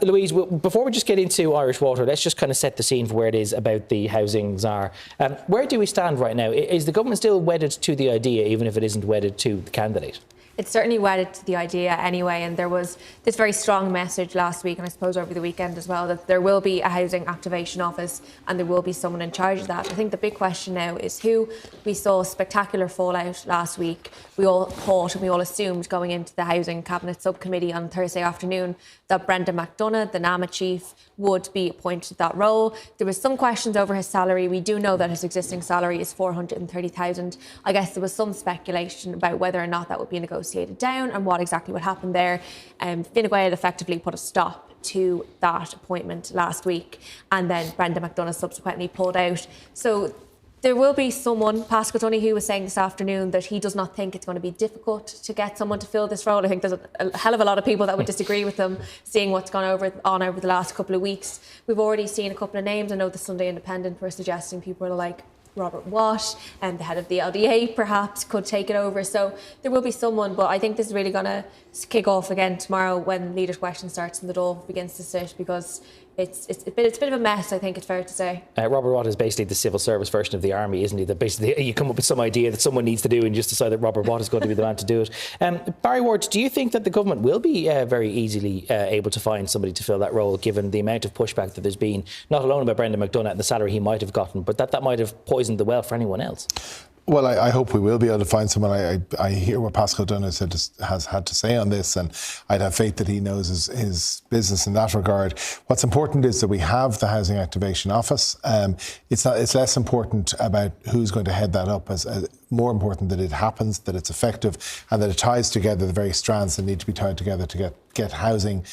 Louise, before we just get into Irish Water, let's just kind of set the scene for where it is about the housing czar. Where do we stand right now? Is the government still wedded to the idea, even if it isn't wedded to the candidate? It's certainly wedded to the idea anyway, and there was this very strong message last week, and I suppose over the weekend as well, that there will be a housing activation office and there will be someone in charge of that. I think the big question now is who. We saw spectacular fallout last week. We all thought and we all assumed going into the Housing Cabinet Subcommittee on Thursday afternoon that Brendan McDonagh, the NAMA chief, would be appointed to that role. There was some questions over his salary. We do know that his existing salary is $430,000. I guess there was some speculation about whether or not that would be negotiated down and what exactly would happen there. Fine Gael effectively put a stop to that appointment last week, and then Brendan McDonagh subsequently pulled out. So there will be someone. Paschal Donoghue was saying this afternoon that he does not think it's going to be difficult to get someone to fill this role. I think there's a hell of a lot of people that would disagree with them, seeing what's gone on over the last couple of weeks. We've already seen a couple of names. I know the Sunday Independent were suggesting people are like Robert Watt, and the head of the LDA perhaps could take it over. So there will be someone, but I think this is really going to kick off again tomorrow when Leaders' Question starts and the Dáil begins to sit, because it's a bit of a mess, I think it's fair to say. Robert Watt is basically the civil service version of the army, isn't he? That basically you come up with some idea that someone needs to do and you just decide that Robert Watt is going to be the man to do it. Barry Ward, do you think that the government will be very easily able to find somebody to fill that role, given the amount of pushback that there's been, not alone about Brendan McDonagh and the salary he might have gotten, but that might have poisoned the well for anyone else? Well, I hope we will be able to find someone. I hear what Paschal Donoghue has had to say on this, and I'd have faith that he knows his business in that regard. What's important is that we have the Housing Activation Office. It's less important about who's going to head that up, as more important that it happens, that it's effective, and that it ties together the very strands that need to be tied together to get housing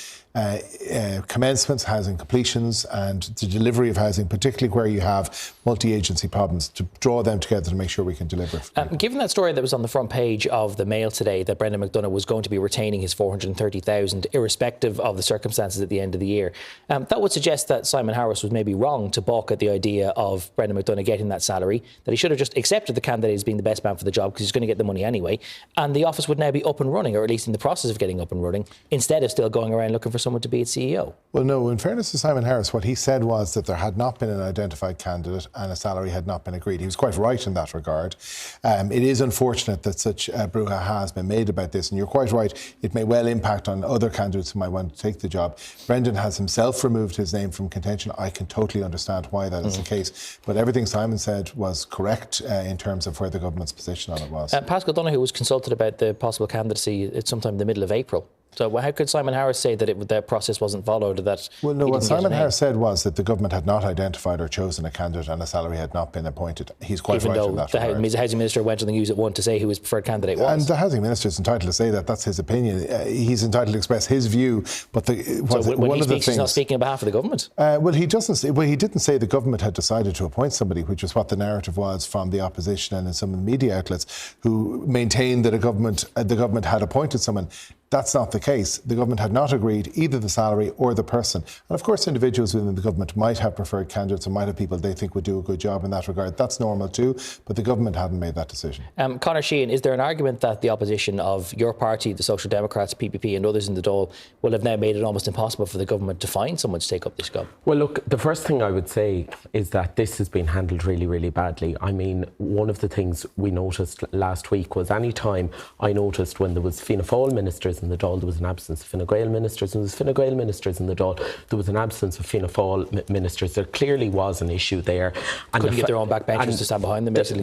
commencements, housing completions, and the delivery of housing, particularly where you have multi-agency problems, to draw them together to make sure we can deliver. Given that story that was on the front page of the Mail today, that Brendan McDonagh was going to be retaining his $430,000 irrespective of the circumstances at the end of the year, that would suggest that Simon Harris was maybe wrong to balk at the idea of Brendan McDonagh getting that salary, that he should have just accepted the candidate as being the best man for the job because he's going to get the money anyway, and the office would now be up and running, or at least in the process of getting up and running, instead of still going around looking for someone to be its CEO. Well, no, in fairness to Simon Harris, what he said was that there had not been an identified candidate and a salary had not been agreed. He was quite right in that regard. It is unfortunate that such a brouhaha has been made about this, and you're quite right, it may well impact on other candidates who might want to take the job. Brendan has himself removed his name from contention. I can totally understand why that is the case, but everything Simon said was correct in terms of where the government's position on it was. Paschal Donoghue was consulted about the possible candidacy at sometime in the middle of April. So how could Simon Harris say that the process wasn't followed? Well, no, what Simon Harris said was that the government had not identified or chosen a candidate and a salary had not been appointed. He's quite right in that regard. The Housing Minister went on the news at one to say who his preferred candidate was. And the Housing Minister is entitled to say that. That's his opinion. He's entitled to express his view. But when he speaks, he's not speaking on behalf of the government? He didn't say the government had decided to appoint somebody, which is what the narrative was from the opposition and in some of the media outlets who maintained that the government had appointed someone. That's not the case. The government had not agreed either the salary or the person. And of course, individuals within the government might have preferred candidates and might have people they think would do a good job in that regard. That's normal too, but the government hadn't made that decision. Conor Sheehan, is there an argument that the opposition of your party, the Social Democrats, PPP and others in the Dáil will have now made it almost impossible for the government to find someone to take up this job? Well, look, the first thing I would say is that this has been handled really, really badly. I mean, one of the things we noticed last week was any time I noticed when there was Fianna Fáil ministers in the Dáil, there was an absence of Fine Gael ministers, and there was Fine Gael ministers in the Dáil, there was an absence of Fianna Fáil ministers. There clearly was an issue there. And couldn't get their own backbenchers to stand behind them, basically.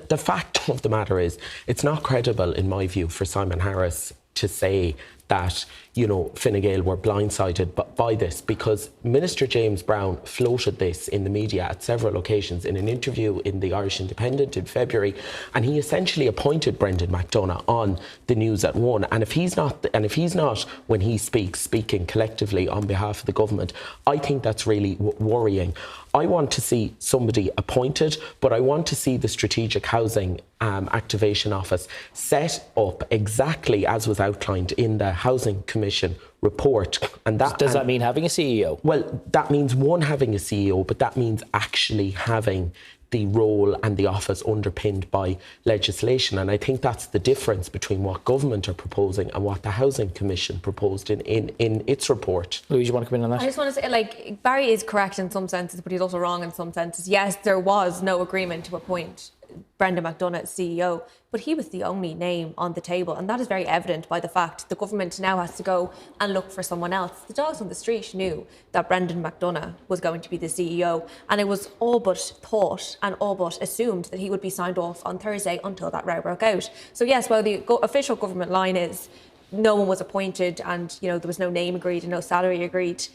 The fact of the matter is, it's not credible, in my view, for Simon Harris to say that, you know, Fine Gael were blindsided by this, because Minister James Brown floated this in the media at several occasions in an interview in the Irish Independent in February, and he essentially appointed Brendan McDonagh on the News at 1. And if he's not, when he speaks, speaking collectively on behalf of the government, I think that's really worrying. I want to see somebody appointed, but I want to see the Strategic Housing Activation Office set up exactly as was outlined in the Housing Commission report. And does that mean having a CEO? Well, that means, one, having a CEO, but that means actually having the role and the office underpinned by legislation. And I think that's the difference between what government are proposing and what the Housing Commission proposed in its report. Louise, you want to come in on that? I just want to say, like, Barry is correct in some senses, but he's also wrong in some senses. Yes, there was no agreement to appoint Brendan McDonagh as CEO, but he was the only name on the table, and that is very evident by the fact the government now has to go and look for someone else. The dogs on the street knew that Brendan McDonagh was going to be the CEO, and it was all but thought and all but assumed that he would be signed off on Thursday until that row broke out. So yes, while the official government line is no one was appointed and there was no name agreed and no salary agreed,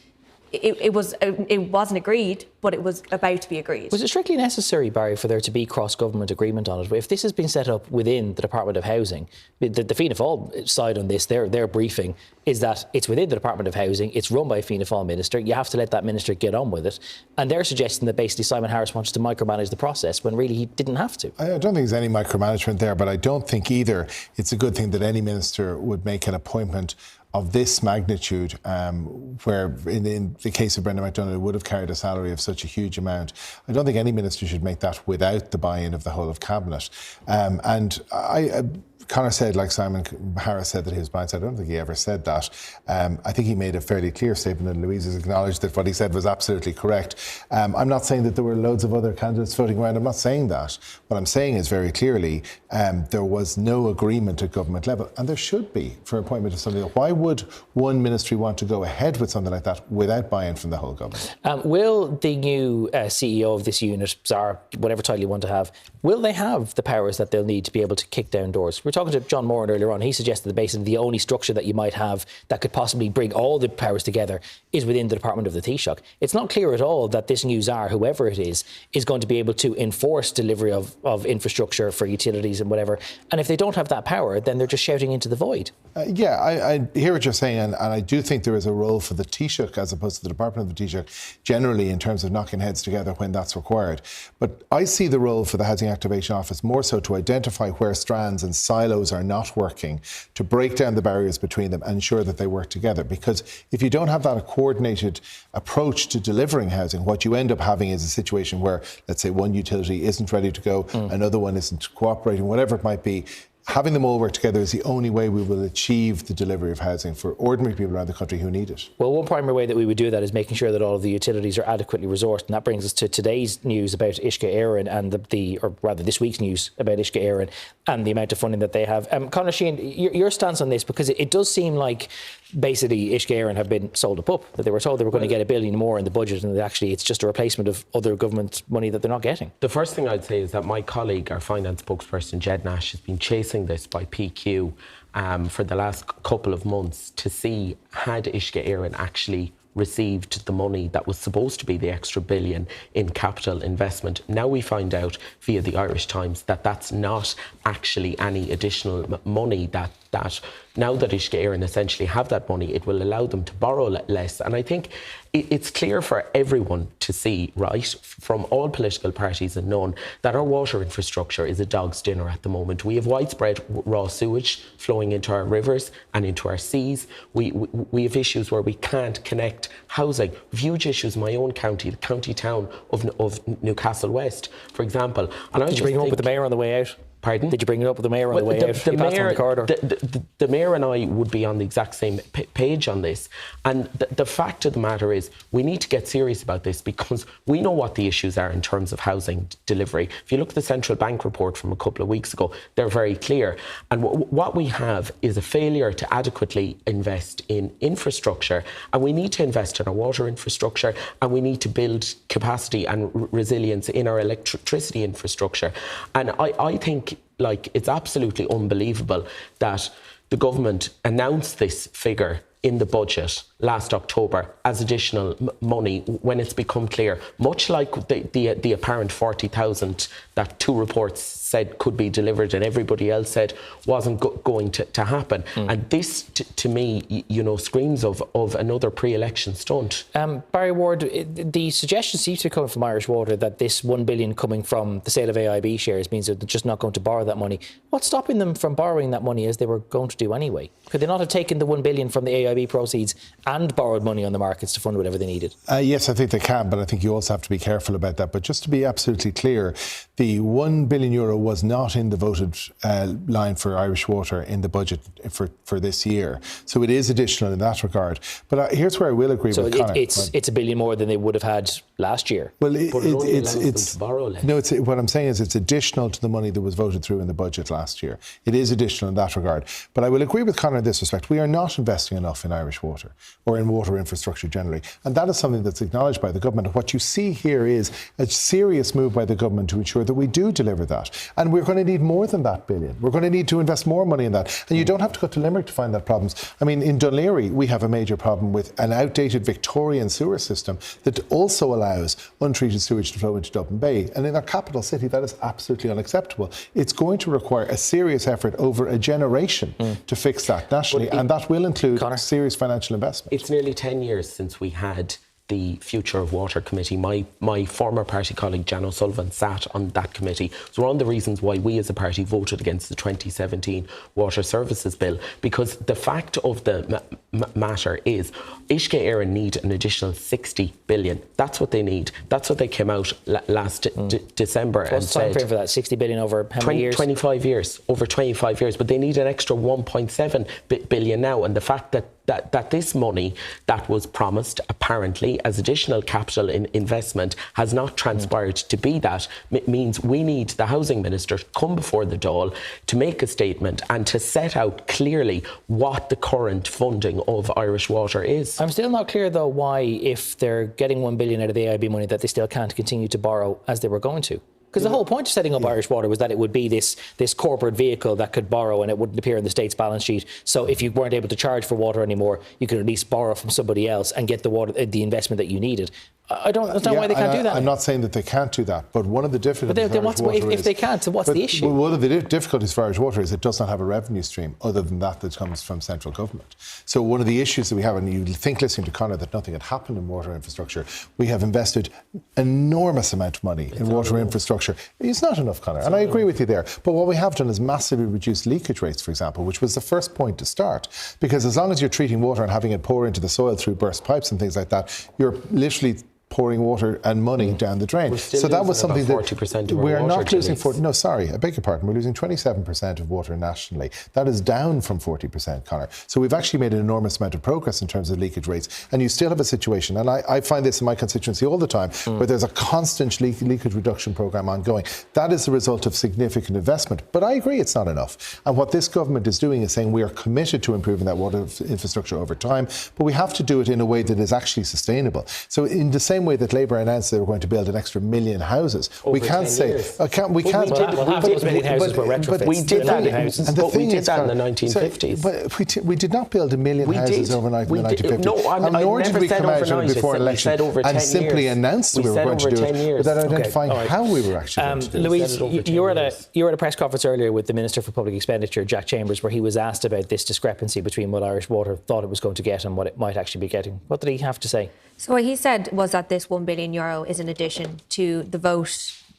it wasn't agreed, but it was about to be agreed. Was it strictly necessary, Barry, for there to be cross-government agreement on it? If this has been set up within the Department of Housing, the Fianna Fáil side on this, their briefing is that it's within the Department of Housing, it's run by a Fianna Fáil minister, you have to let that minister get on with it. And they're suggesting that basically Simon Harris wants to micromanage the process when really he didn't have to. I don't think there's any micromanagement there, but I don't think either it's a good thing that any minister would make an appointment of this magnitude, where in the case of Brendan McDonagh would have carried a salary of such a huge amount. I don't think any minister should make that without the buy-in of the whole of Cabinet. Conor said, like Simon Harris said, that he was blindsided. I don't think he ever said that. I think he made a fairly clear statement, and Louise has acknowledged that what he said was absolutely correct. I'm not saying that there were loads of other candidates floating around. I'm not saying that. What I'm saying is very clearly there was no agreement at government level, and there should be for appointment of somebody. Why would one ministry want to go ahead with something like that without buy-in from the whole government? Will the new CEO of this unit, czar, whatever title you want to have, will they have the powers that they'll need to be able to kick down doors? We're talking to John Moran earlier on. He suggested that basically the only structure that you might have that could possibly bring all the powers together is within the Department of the Taoiseach. It's not clear at all that this new czar, whoever it is going to be able to enforce delivery of infrastructure for utilities and whatever. And if they don't have that power, then they're just shouting into the void. I hear what you're saying, and I do think there is a role for the Taoiseach as opposed to the Department of the Taoiseach generally in terms of knocking heads together when that's required. But I see the role for the Housing Activation Office more so to identify where strands and silos are not working, to break down the barriers between them and ensure that they work together. Because if you don't have that coordinated approach to delivering housing, what you end up having is a situation where, let's say, one utility isn't ready to go, another one isn't cooperating, whatever it might be. Having them all work together is the only way we will achieve the delivery of housing for ordinary people around the country who need it. Well, one primary way that we would do that is making sure that all of the utilities are adequately resourced. And that brings us to today's news about Uisce Éireann and or rather this week's news about Uisce Éireann and the amount of funding that they have. Conor Sheehan, your stance on this, because it does seem like basically Uisce Éireann have been sold a pup, that they were told they were going to get $1 billion more in the budget, and actually it's just a replacement of other government money that they're not getting. The first thing I'd say is that my colleague, our finance spokesperson, Jed Nash, has been chasing this by PQ for the last couple of months to see had Uisce Éireann actually received the money that was supposed to be the extra $1 billion in capital investment. Now we find out via the Irish Times that that's not actually any additional money, that now that Uisce Éireann essentially have that money, it will allow them to borrow less. And I think it's clear for everyone to see, right, from all political parties and none, that our water infrastructure is a dog's dinner at the moment. We have widespread raw sewage flowing into our rivers and into our seas. We have issues where we can't connect housing. We have huge issues in my own county, the county town of Newcastle West, for example. And Did you bring it up with the mayor on the way out? Pardon? Did you bring it up with the mayor on the way out? The mayor and I would be on the exact same page on this. And the fact of the matter is we need to get serious about this because we know what the issues are in terms of housing delivery. If you look at the Central Bank report from a couple of weeks ago, they're very clear. And what we have is a failure to adequately invest in infrastructure. And we need to invest in our water infrastructure, and we need to build capacity and resilience in our electricity infrastructure. And I think it's absolutely unbelievable that the government announced this figure in the budget last October as additional money when it's become clear, much like the apparent 40,000 that two reports said could be delivered and everybody else said wasn't going to happen. And this, to me, screams of another pre-election stunt. Barry Ward, the suggestion seems to be coming from Irish Water that this $1 billion coming from the sale of AIB shares means that they're just not going to borrow that money. What's stopping them from borrowing that money as they were going to do anyway? Could they not have taken the $1 billion from the AIB proceeds and borrowed money on the markets to fund whatever they needed. Yes, I think they can, but I think you also have to be careful about that. But just to be absolutely clear, the €1 billion was not in the voted line for Irish Water in the budget for this year. So it is additional in that regard. But here's where I will agree with Conor. It's $1 billion more than they would have had last year. Well, it's borrow less. No, what I'm saying is it's additional to the money that was voted through in the budget last year. It is additional in that regard. But I will agree with Conor in this respect. We are not investing enough in Irish water or in water infrastructure generally. And that is something that's acknowledged by the government. What you see here is a serious move by the government to ensure that we do deliver that. And we're going to need more than that billion. We're going to need to invest more money in that. And you don't have to go to Limerick to find that problems. I mean, in Dún Laoghaire, we have a major problem with an outdated Victorian sewer system that also allows untreated sewage to flow into Dublin Bay. And in our capital city, that is absolutely unacceptable. It's going to require a serious effort over a generation to fix that nationally. And that will include serious financial investment. It's nearly 10 years since we had the Future of Water Committee. My former party colleague Jan O'Sullivan sat on that committee. It's one of the reasons why we as a party voted against the 2017 Water Services Bill, because the fact of the matter is Uisce Éireann need an additional 60 billion. That's what they need. That's what they came out last December and said. What's the time frame for that? 60 billion over how many years? 25 years. Over 25 years. But they need an extra 1.7 billion now. And the fact that this money that was promised apparently as additional capital investment has not transpired to be that means we need the housing minister to come before the Dáil to make a statement and to set out clearly what the current funding of Irish Water is. I'm still not clear though why, if they're getting 1 billion out of the AIB money, that they still can't continue to borrow as they were going to. Because the whole point of setting up Irish Water was that it would be this corporate vehicle that could borrow and it wouldn't appear in the state's balance sheet. So if you weren't able to charge for water anymore, you could at least borrow from somebody else and get the investment that you needed. I don't understand why they can't do that. I'm not saying that they can't do that, but one of the difficulties if they can't, so what's the issue? One of the difficulties for Irish Water is it does not have a revenue stream other than that comes from central government. So one of the issues that we have, and you think listening to Conor that nothing had happened in water infrastructure, we have invested enormous amount of money in water infrastructure. It's not enough, Conor, and I agree with you there. But what we have done is massively reduce leakage rates, for example, which was the first point to start. Because as long as you're treating water and having it pour into the soil through burst pipes and things like that, you're literally pouring water and money down the drain. So that was something that 40% of we're water not losing. No, sorry, I beg your pardon. We're losing 27% of water nationally. That is down from 40%, Conor. So we've actually made an enormous amount of progress in terms of leakage rates. And you still have a situation, and I find this in my constituency all the time, where there's a constant leakage reduction programme ongoing. That is the result of significant investment. But I agree it's not enough. And what this government is doing is saying we are committed to improving that water infrastructure over time, but we have to do it in a way that is actually sustainable. So in the same way that Labour announced they were going to build an extra 1 million houses, we can't say we can't. Half those million houses were retrofits. But we did that. We did that in the 1950s. But we did not build 1 million houses overnight in the 1950s. No, nor did we come out overnight. before election and simply announced we were going to do it without identifying how we were actually going to do it. Louise, you were at a press conference earlier with the Minister for Public Expenditure, Jack Chambers, where he was asked about this discrepancy between what Irish Water thought it was going to get and what it might actually be getting. What did he have to say? So what he said was that this €1 billion is in addition to the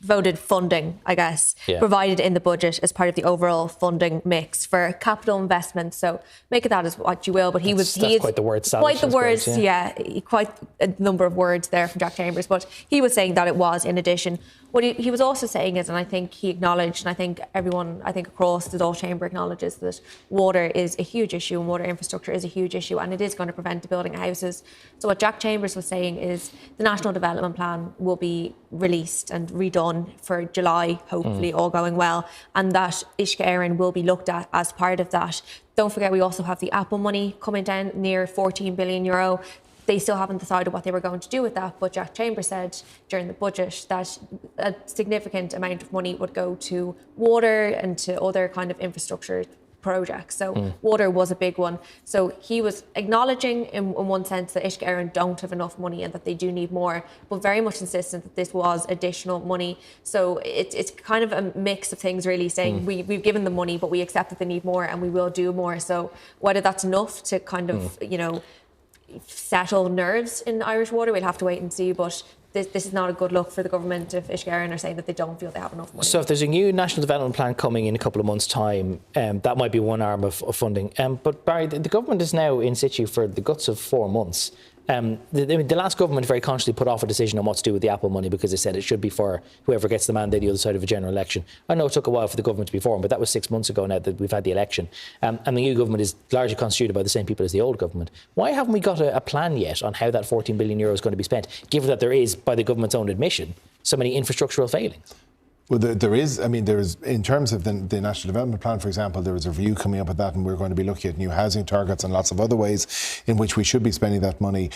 voted funding, I guess, provided in the budget as part of the overall funding mix for capital investments. So make of that as what you will. But that's quite the word salad. Quite the words, quite a number of words there from Jack Chambers. But he was saying that it was in addition. What he was also saying is, and I think he acknowledged, and I think everyone, across the Dáil chamber acknowledges that water is a huge issue and water infrastructure is a huge issue, and it is going to prevent the building of houses. So what Jack Chambers was saying is the National Development Plan will be released and redone for July, hopefully all going well, and that Uisce Éireann will be looked at as part of that. Don't forget, we also have the Apple money coming down, near €14 billion. They still haven't decided what they were going to do with that, but Jack Chambers said during the budget that a significant amount of money would go to water and to other kind of infrastructure projects. So water was a big one. So he was acknowledging in one sense that Uisce Éireann don't have enough money and that they do need more, but very much insistent that this was additional money. So it's kind of a mix of things, really, saying we've given them money, but we accept that they need more and we will do more. So whether that's enough to kind of, settle nerves in Irish Water, we'll have to wait and see. But this is not a good look for the government if Uisce Éireann are saying that they don't feel they have enough money. So if there's a new national development plan coming in a couple of months' time, that might be one arm of funding. But Barry, the government is now in situ for the guts of 4 months. The last government very consciously put off a decision on what to do with the Apple money because they said it should be for whoever gets the mandate the other side of a general election. I know it took a while for the government to be formed, but that was 6 months ago now that we've had the election. And the new government is largely constituted by the same people as the old government. Why haven't we got a plan yet on how that €14 billion is going to be spent, given that there is, by the government's own admission, so many infrastructural failings? Well, there is, in terms of the National Development Plan, for example, there is a review coming up at that, and we're going to be looking at new housing targets and lots of other ways in which we should be spending that money.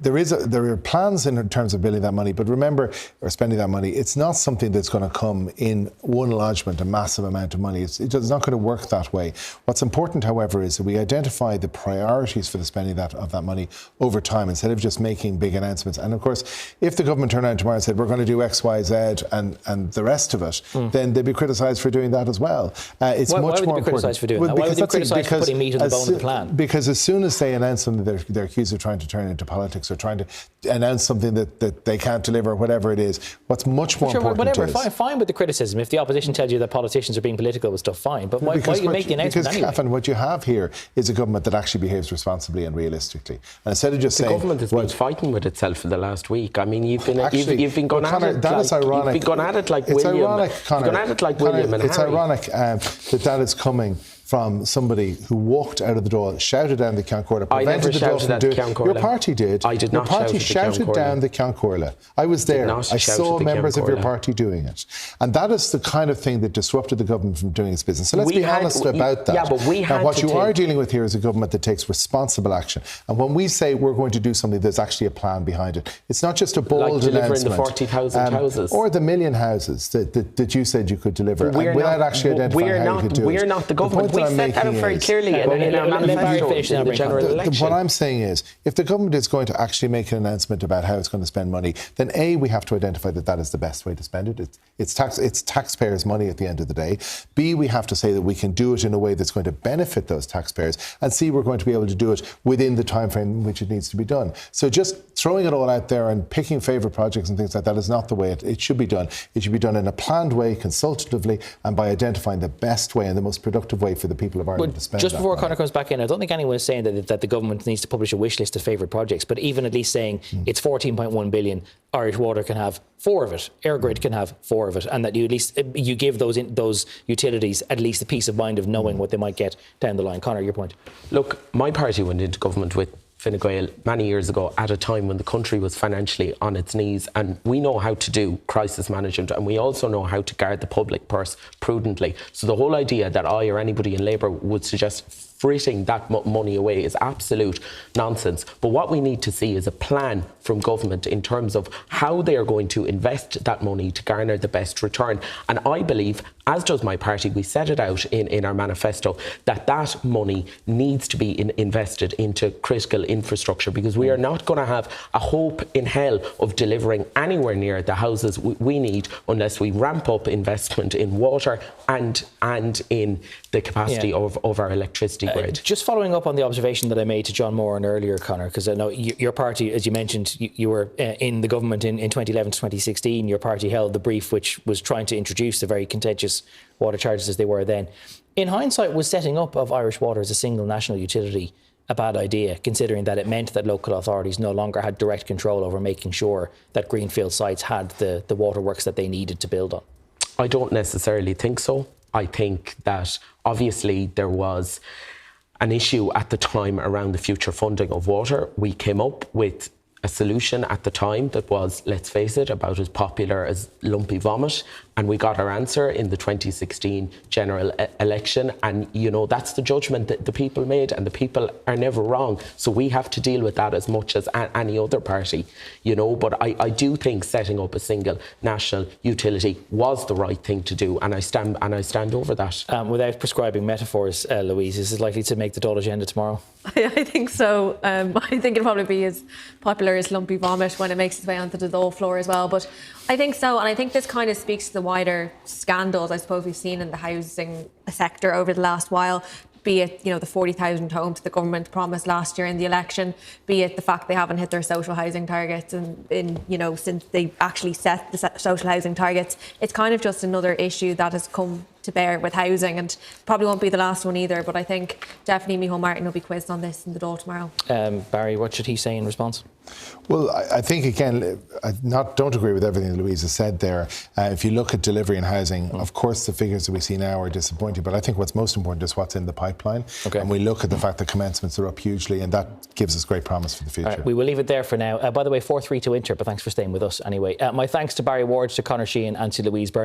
There are plans in terms of building that money, but remember, or spending that money, it's not something that's going to come in one lodgement, a massive amount of money. It's not going to work that way. What's important, however, is that we identify the priorities for the spending of that money over time, instead of just making big announcements. And of course, if the government turned around tomorrow and said, we're going to do X, Y, Z and the rest of it, then they'd be criticised for doing that as well. Why would they be criticised for doing that? Why would they be criticised for putting meat on the bone of the plan? Because as soon as they announce something they're accused of trying to turn into politics, or trying to announce something that they can't deliver, whatever it is. What's much more important is... Fine with the criticism. If the opposition tells you that politicians are being political with stuff, fine. But why you make the announcement anyway? Because, Gavan, what you have here is a government that actually behaves responsibly and realistically. And instead of just saying... The government has been fighting with itself for the last week. I mean, you've been going at it like William. You've gone at it like William and Harry. It's ironic that is coming from somebody who walked out of the door, shouted down the Ceann Comhairle, prevented the door from doing it. Your party did. I did not. Your party shouted down the Ceann Comhairle. I was there. I saw members of your party doing it. And that is the kind of thing that disrupted the government from doing its business. So let's be honest about that. Yeah, but we had what you are dealing with here is a government that takes responsible action. And when we say we're going to do something, there's actually a plan behind it. It's not just a bold announcement. Like delivering the 40,000 houses. Or the million houses that you said you could deliver without actually identifying how you could do it. We're not the government. We set that out very clearly in our manifesto in the general election. What I'm saying is, if the government is going to actually make an announcement about how it's going to spend money, then A, we have to identify that is the best way to spend it. It's taxpayers' money at the end of the day. B, we have to say that we can do it in a way that's going to benefit those taxpayers. And C, we're going to be able to do it within the time frame in which it needs to be done. So just throwing it all out there and picking favourite projects and things like that is not the way it should be done. It should be done in a planned way, consultatively, and by identifying the best way and the most productive way for the people of Ireland to spend. Just before Conor comes back in, I don't think anyone is saying that the government needs to publish a wish list of favourite projects, but even at least saying it's 14.1 billion, Irish Water can have 4 of it, EirGrid can have 4 of it, and that you give those utilities at least a peace of mind of knowing what they might get down the line. Conor, your point. Look, my party went into government with Fine Gael many years ago at a time when the country was financially on its knees, and we know how to do crisis management, and we also know how to guard the public purse prudently. So the whole idea that I or anybody in Labour would suggest fritting that money away is absolute nonsense. But what we need to see is a plan from government in terms of how they are going to invest that money to garner the best return. And I believe, as does my party, we set it out in our manifesto, that money needs to be invested into critical infrastructure, because we are not going to have a hope in hell of delivering anywhere near the houses we need unless we ramp up investment in water and in the capacity of our electricity grid. Just following up on the observation that I made to John Moran earlier, Conor, because I know your party, as you mentioned, you were in the government in 2011 to 2016. Your party held the brief which was trying to introduce the very contentious water charges as they were then. In hindsight, was setting up of Irish Water as a single national utility a bad idea, considering that it meant that local authorities no longer had direct control over making sure that greenfield sites had the waterworks that they needed to build on? I don't necessarily think so. I think that obviously there was an issue at the time around the future funding of water. We came up with a solution at the time that was, let's face it, about as popular as lumpy vomit. And we got our answer in the 2016 general election. And, that's the judgment that the people made, and the people are never wrong. So we have to deal with that as much as any other party, But I do think setting up a single national utility was the right thing to do. And I stand over that. Without prescribing metaphors, Louise, is it likely to make the Dáil agenda tomorrow? I think so. I think it'll probably be as popular as lumpy vomit when it makes its way onto the Dáil floor as well. But I think so, and I think this kind of speaks to the wider scandals I suppose we've seen in the housing sector over the last while. be it, the 40,000 homes the government promised last year in the election, be it the fact they haven't hit their social housing targets since they actually set the social housing targets. It's kind of just another issue that has come to bear with housing, and probably won't be the last one either. But I think definitely Micheál Martin will be quizzed on this in the Dáil tomorrow. Barry, what should he say in response? Well, I think, again, I don't agree with everything that Louise has said there. If you look at delivery and housing, of course the figures that we see now are disappointing, but I think what's most important is what's in the pipeline. Okay. And we look at the fact that commencements are up hugely, and that gives us great promise for the future. Right, we will leave it there for now. By the way, 4-3 to Inter, but thanks for staying with us anyway. My thanks to Barry Ward, to Conor Sheehan and to Louise Burne.